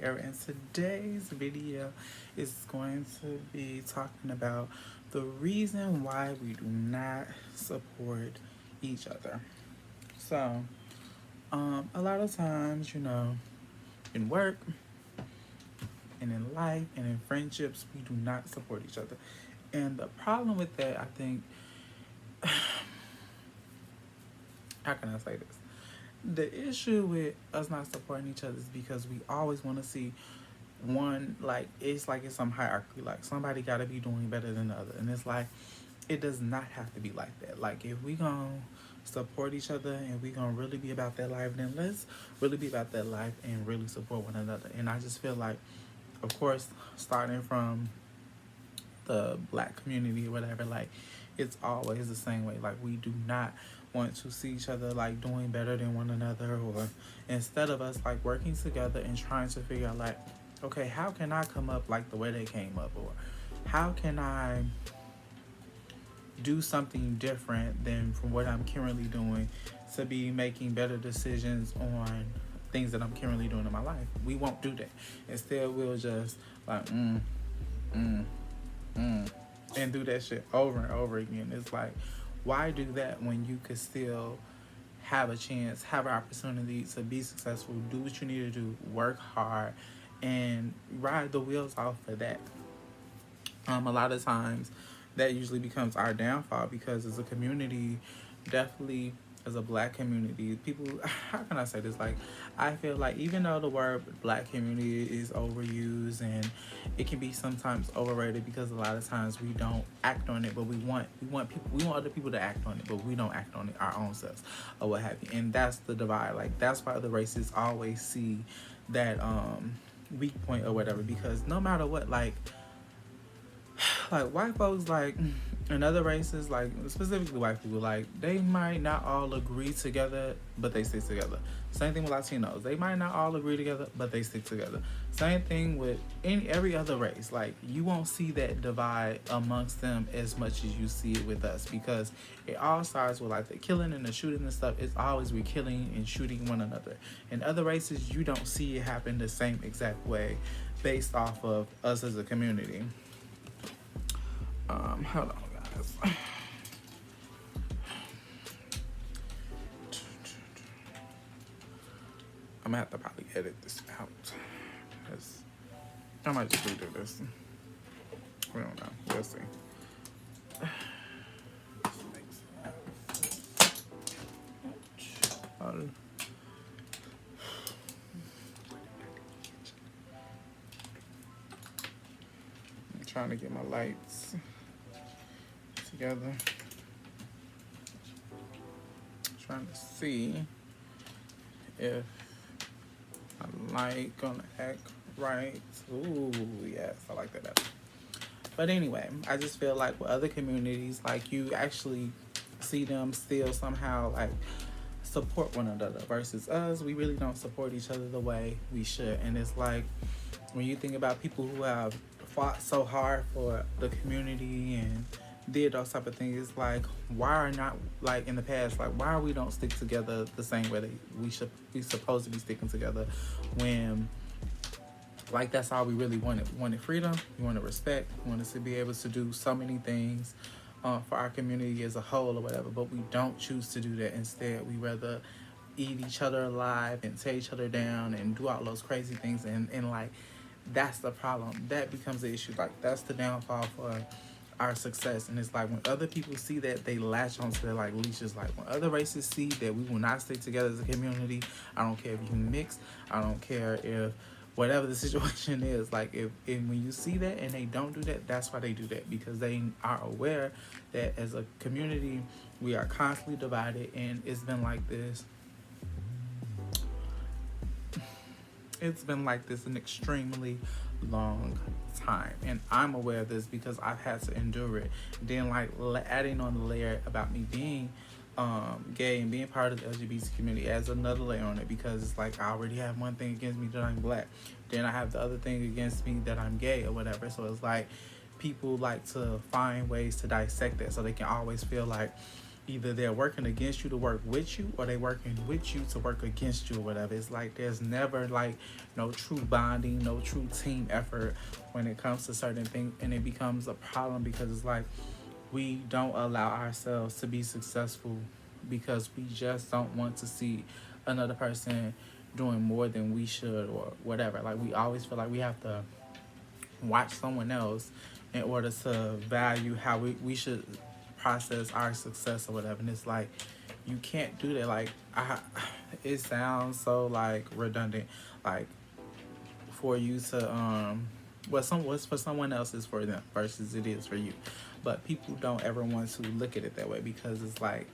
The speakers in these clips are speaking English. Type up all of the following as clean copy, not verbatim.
MOICIARA, and today's video is going to be talking about the reason why we do not support each other. So, a lot of times, in work and in life and in friendships, we do not support each other. And the problem with that, I think, how can I say this? The issue with us not supporting each other is because we always want to see one, like it's some hierarchy, like somebody got to be doing better than the other, and it's like it does not have to be like that. Like, if we gonna support each other and we gonna really be about that life, then let's really be about that life and really support one another. And I just feel like, of course, starting from the black community or whatever, like, it's always the same way. Like, we do not want to see each other like doing better than one another, or instead of us like working together and trying to figure out, like, okay, how can I come up like the way they came up, or how can I do something different than from what I'm currently doing to be making better decisions on things that I'm currently doing in my life. We won't do that. Instead, we'll just like and do that shit over and over again. It's like, why do that when you could still have a chance, have an opportunity to be successful, do what you need to do, work hard, and ride the wheels off of that? A lot of times that usually becomes our downfall, because as a community, definitely as a black community, people, how can I say this? Like, I feel like even though the word black community is overused and it can be sometimes overrated, because a lot of times we don't act on it, but we want other people to act on it, but we don't act on it our own selves or what have you. And that's the divide. Like, that's why the racists always see that weak point or whatever, because no matter what, like white folks, like, and other races, like specifically white people, like, they might not all agree together, but they stick together. Same thing with Latinos. They might not all agree together, but they stick together. Same thing with every other race. Like, you won't see that divide amongst them as much as you see it with us, because it all starts with like the killing and the shooting and stuff. It's always we killing and shooting one another. In other races, you don't see it happen the same exact way based off of us as a community. Hold on, guys. I'm gonna have to probably edit this out, because I might just redo this. We don't know. We'll see. I'm trying to get my lights together. Trying to see if my light gonna act right. Ooh, yes, I like that better. But anyway, I just feel like with other communities, like, you actually see them still somehow like support one another, versus us, we really don't support each other the way we should. And it's like, when you think about people who have fought so hard for the community and did those type of things, it's like, why are not, like, in the past, like, why we don't stick together the same way that we should be supposed to be sticking together, when, like, that's all we really wanted. We wanted freedom, we wanted respect, we wanted to be able to do so many things for our community as a whole or whatever, but we don't choose to do that. Instead, we rather eat each other alive and tear each other down and do all those crazy things, and like, that's the problem. That becomes the issue. Like, that's the downfall for our success. And it's like, when other people see that, they latch onto their like leashes. Like, when other races see that we will not stick together as a community, I don't care if you mix, I don't care if whatever the situation is, like, if when you see that and they don't do that, that's why they do that, because they are aware that as a community we are constantly divided. And it's been like this an extremely long time, and I'm aware of this because I've had to endure it. Then, like, adding on the layer about me being gay and being part of the LGBT community adds another layer on it, because it's like, I already have one thing against me that I'm black, then I have the other thing against me that I'm gay or whatever. So it's like, people like to find ways to dissect that so they can always feel like either they're working against you to work with you, or they working with you to work against you, or whatever. It's like there's never like no true bonding, no true team effort when it comes to certain things, and it becomes a problem because it's like we don't allow ourselves to be successful because we just don't want to see another person doing more than we should or whatever. Like we always feel like we have to watch someone else in order to value how we should process our success or whatever. And it's like you can't do that. Like it sounds so like redundant. Like for you to what's for someone else is for them versus it is for you. But people don't ever want to look at it that way because it's like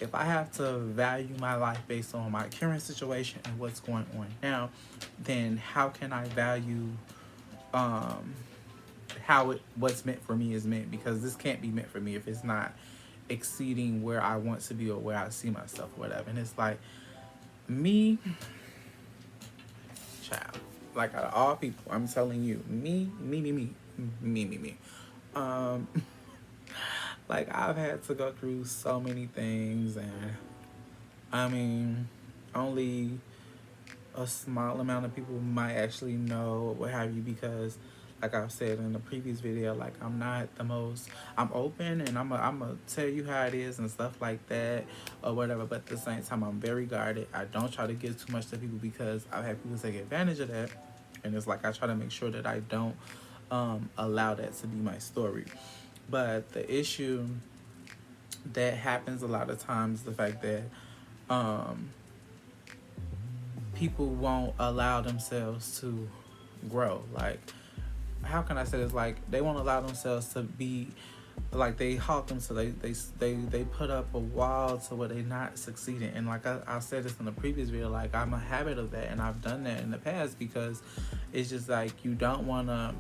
if I have to value my life based on my current situation and what's going on now, then how can I value um how what's meant for me is meant, because this can't be meant for me if it's not exceeding where I want to be or where I see myself or whatever. And it's like me, child, like out of all people, I'm telling you, me. Um like I've had to go through so many things, and I mean only a small amount of people might actually know what have you, because like I've said in the previous video, like I'm not the most, I'm open and I'm a tell you how it is and stuff like that or whatever, but at the same time I'm very guarded. I don't try to give too much to people because I've had people take advantage of that, and it's like I try to make sure that I don't allow that to be my story. But the issue that happens a lot of times, the fact that um people won't allow themselves to grow. Like, how can I say this? Like, they won't allow themselves to be like they halt them, so they put up a wall to where they not succeeding. And like I said this in the previous video, like I'm a habit of that, and I've done that in the past because it's just like you don't want to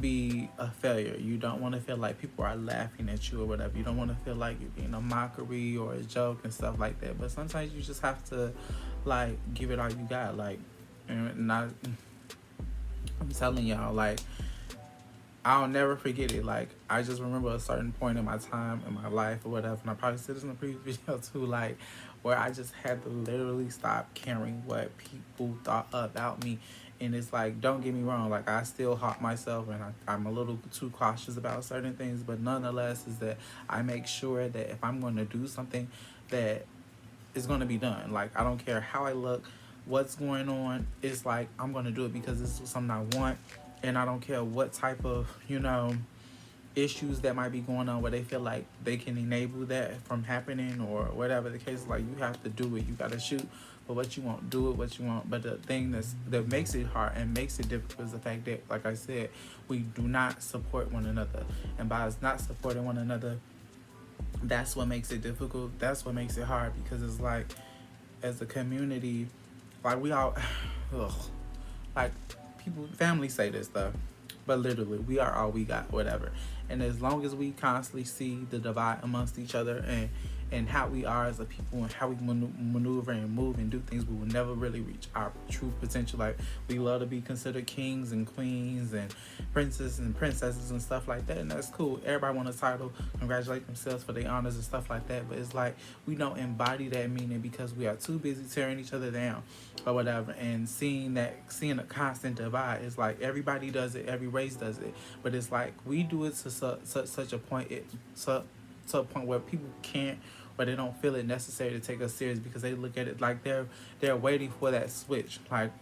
be a failure. You don't want to feel like people are laughing at you or whatever. You don't want to feel like you're being a mockery or a joke and stuff like that. But sometimes you just have to like give it all you got. Like, and I'm telling y'all, like I'll never forget it. Like I just remember a certain point in my time in my life or whatever, and I probably said this in the previous video too, like where I just had to literally stop caring what people thought about me. And it's like, don't get me wrong, like I still haunt myself, and I'm a little too cautious about certain things, but nonetheless is that I make sure that if I'm going to do something, that it's going to be done. Like I don't care how I look, what's going on. It's like I'm going to do it because this is something I want, and I don't care what type of issues that might be going on where they feel like they can enable that from happening or whatever the case is. Like you have to do it. You got to shoot for what you want, do it what you want. But the thing that makes it hard and makes it difficult is the fact that, like I said, we do not support one another. And by us not supporting one another, that's what makes it difficult. That's what makes it hard, because it's like as a community, like we all ugh, like people, families say this stuff, but literally we are all we got, whatever. And as long as we constantly see the divide amongst each other and how we are as a people and how we maneuver and move and do things, we will never really reach our true potential. Like we love to be considered kings and queens and princes and princesses and stuff like that, and that's cool. Everybody want a title, congratulate themselves for their honors and stuff like that, but it's like we don't embody that meaning because we are too busy tearing each other down or whatever, and seeing a constant divide. It's like everybody does it, every race does it, but it's like we do it to such a point, to a point where people can't, or they don't feel it necessary to take us serious, because they look at it like they're waiting for that switch. Like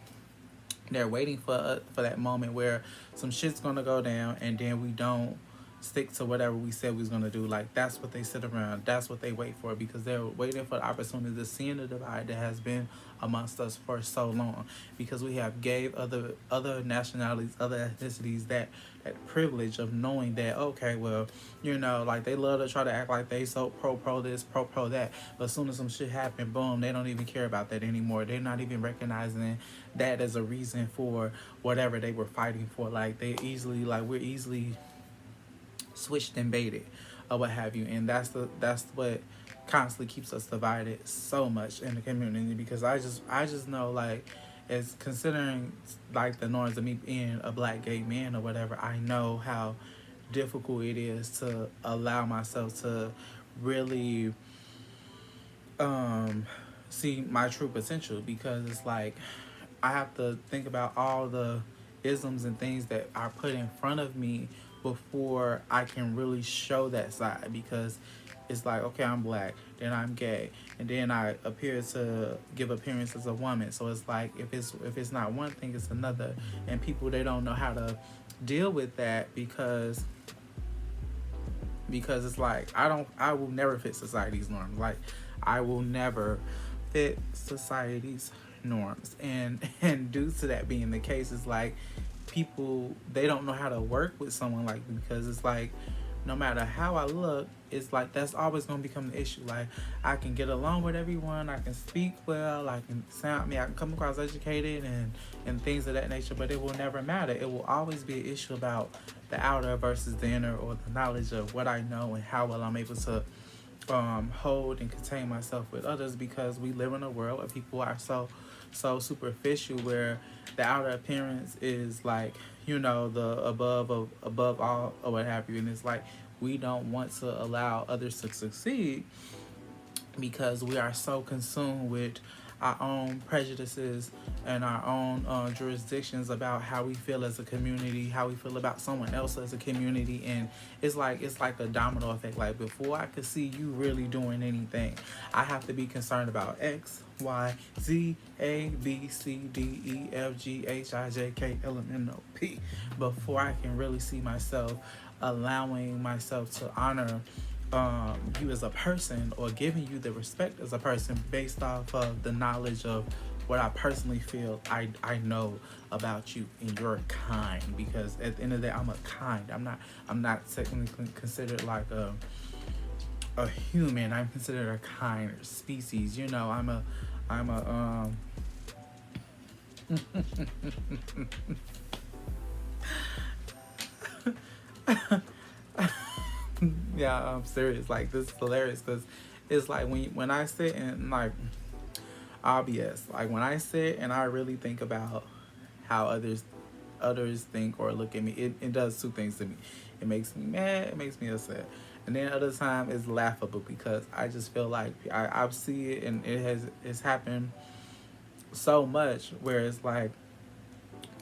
they're waiting for that moment where some shit's gonna go down, and then we don't stick to whatever we said we was gonna do. Like that's what they sit around, that's what they wait for, because they're waiting for the opportunity to see the divide that has been amongst us for so long, because we have gave other nationalities, other ethnicities that privilege of knowing that, okay, well, like they love to try to act like they so pro this, pro that, but as soon as some shit happen, boom, they don't even care about that anymore. They're not even recognizing that as a reason for whatever they were fighting for. Like we're easily switched and baited or what have you. And that's what constantly keeps us divided so much in the community, because I just know, like, as considering like the norms of me being a black gay man or whatever, I know how difficult it is to allow myself to really um see my true potential, because it's like I have to think about all the isms and things that are put in front of me before I can really show that side, because it's like, okay, I'm black, then I'm gay, and then I appear to give appearance as a woman. So it's like, if it's not one thing, it's another, and people, they don't know how to deal with that, because it's like, I will never fit society's norms. Like, I will never fit society's norms, and due to that being the case, it's like people, they don't know how to work with someone like me, because it's like, no matter how I look, it's like that's always gonna become the issue. Like, I can get along with everyone, I can speak well, I can sound me, I can come across educated and things of that nature, but it will never matter. It will always be an issue about the outer versus the inner, or the knowledge of what I know and how well I'm able to hold and contain myself with others, because we live in a world where people are so superficial, where the outer appearance is like, the above all, or what have you, and it's like, we don't want to allow others to succeed, because we are so consumed with our own prejudices and our own jurisdictions about how we feel as a community, how we feel about someone else as a community, and it's like a domino effect. Like, before I could see you really doing anything, I have to be concerned about X, Y, Z, A, B, C, D, E, F, G, H, I, J, K, L, M, N, O, P, before I can really see myself allowing myself to honor you as a person, or giving you the respect as a person based off of the knowledge of what I personally feel I know about you and your kind. Because at the end of the day, I'm a kind. I'm not technically considered like a human. I'm considered a kind species. I'm a yeah, I'm serious. Like, this is hilarious, because it's like, when I sit and, like, obvious, like, when I sit and I really think about how others think or look at me, it does two things to me. It makes me mad, it makes me upset, and then other time it's laughable, because I just feel like I see it, and it's happened so much, where it's like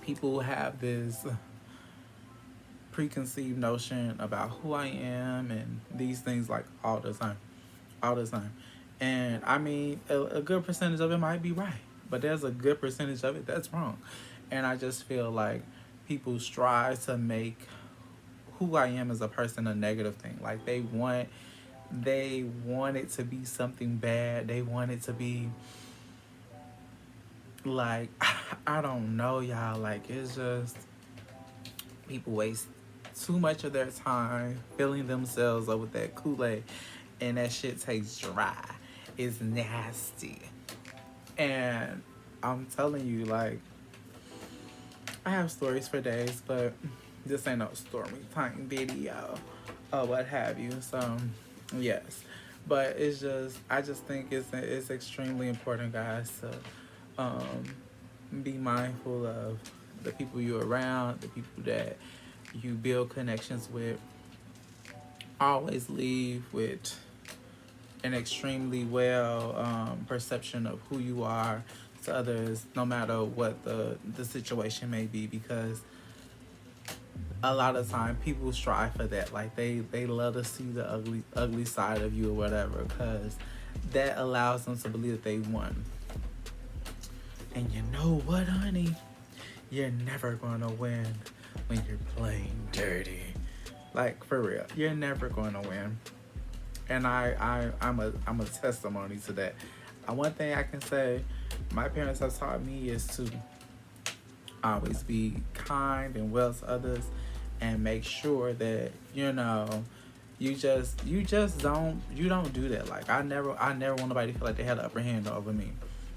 people have this preconceived notion about who I am and these things, like, all the time. And I mean, a good percentage of it might be right, but there's a good percentage of it that's wrong. And I just feel like people strive to make who I am as a person a negative thing. Like, they want it to be something bad. They want it to be like, I don't know, y'all. Like, it's just, people waste too much of their time filling themselves up with that Kool-Aid, and that shit tastes dry. It's nasty. And I'm telling you, like, I have stories for days, but this ain't no story time video or what have you. So, yes. But I just think it's extremely important, guys, to be mindful of the people you're around, the people that you build connections with. Always leave with an extremely well perception of who you are to others, no matter what the situation may be, because a lot of time people strive for that. Like, they love to see the ugly side of you or whatever, because that allows them to believe that they won. And you know what, honey? You're never gonna win when you're playing dirty. Like, for real, you're never gonna win. And I'm a testimony to that. One thing I can say, my parents have taught me, is to always be kind and well to others, and make sure that you don't do that. Like, I never want nobody to feel like they had the upper hand over me,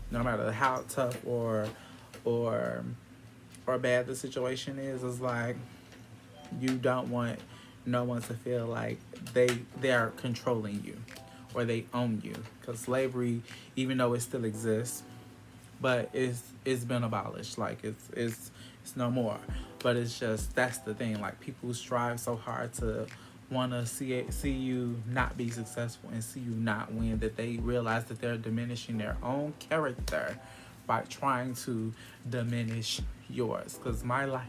no matter how tough or bad the situation is. It's like, you don't want no one to feel like they are controlling you, or they own you, because slavery, even though it still exists, but it's been abolished. Like, it's no more. But it's just, that's the thing. Like, people strive so hard to want to see you not be successful and see you not win, that they realize that they're diminishing their own character by trying to diminish yours. Because my light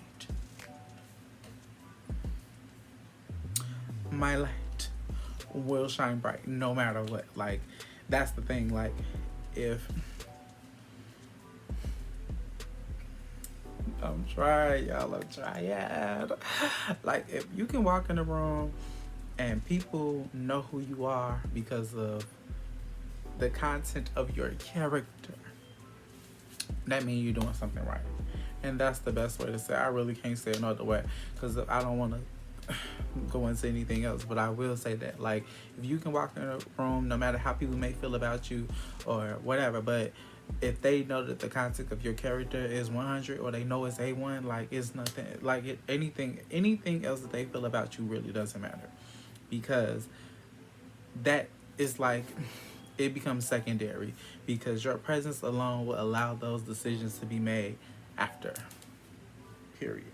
will shine bright no matter what. Like, that's the thing. Like, if I'm trying, y'all, I'm trying. Like, if you can walk in the room and people know who you are because of the content of your character, that means you're doing something right. And that's the best way to say it. I really can't say it no other way, because I don't want to go into anything else, but I will say that, like, if you can walk in a room, no matter how people may feel about you or whatever, but if they know that the content of your character is 100, or they know it's A1, like, it's nothing, like, anything else that they feel about you really doesn't matter, because that is like, it becomes secondary, because your presence alone will allow those decisions to be made after, period.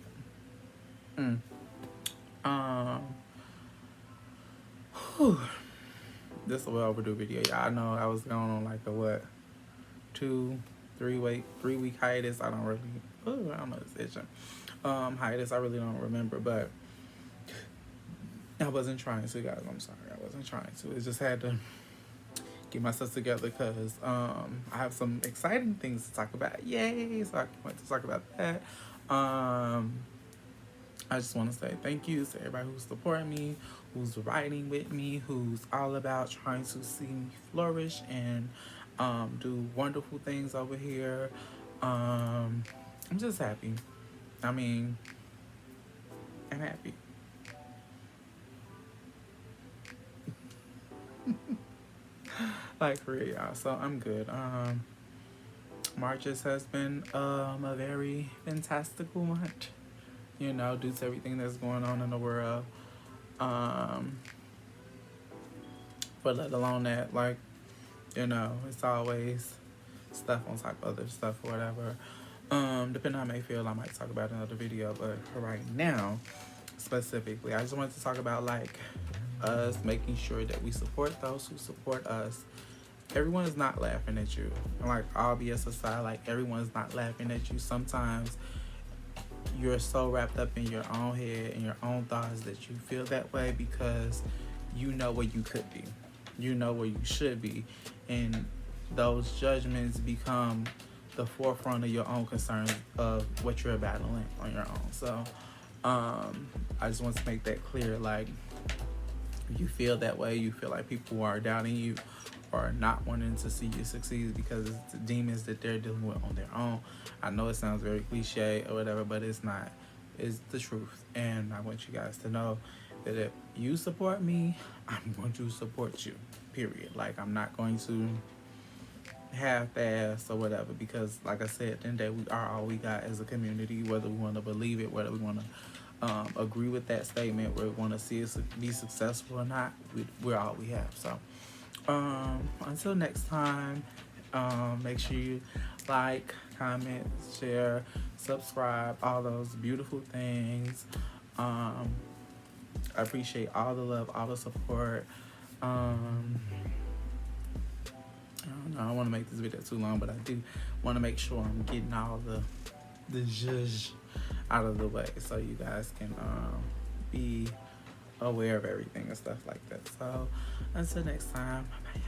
This is a well overdue video, y'all. I know I was going on like a 3 week hiatus. I don't really, I don't know, it's itching. Hiatus, I really don't remember, but I wasn't trying to, guys. I'm sorry, I wasn't trying to. It just had to get myself together, because I have some exciting things to talk about. Yay! So I want to talk about that. I just want to say thank you to everybody who's supporting me, who's riding with me, who's all about trying to see me flourish and do wonderful things over here. I'm just happy. I mean, I'm happy. Like, for real, y'all. So I'm good. March has been a very fantastical month, you know, due to everything that's going on in the world. But let alone that, like, you know, it's always stuff on top of other stuff or whatever. Depending on how I may feel, I might talk about it in another video. But for right now, specifically, I just wanted to talk about, like, us making sure that we support those who support us. Everyone is not laughing at you. Like, all BS aside, like, everyone's not laughing at you. Sometimes you're so wrapped up in your own head and your own thoughts that you feel that way, because you know where you could be. You know where you should be. And those judgments become the forefront of your own concerns of what you're battling on your own. So, I just want to make that clear. Like, you feel that way, you feel like people are doubting you or not wanting to see you succeed because it's the demons that they're dealing with on their own. I know it sounds very cliche or whatever, but it's not. It's the truth. And I want you guys to know that if you support me, I'm going to support you, period. Like, I'm not going to half-ass or whatever, because, like I said, at the end of the day, we are all we got as a community, whether we want to believe it, whether we want to agree with that statement, where we want to see us be successful or not, we're all we have. So until next time, make sure you like, comment, share, subscribe, all those beautiful things. I appreciate all the love, all the support. I don't know, I don't want to make this video too long, but I do want to make sure I'm getting all the zhuzh out of the way, so you guys can be aware of everything and stuff like that. So until next time, bye.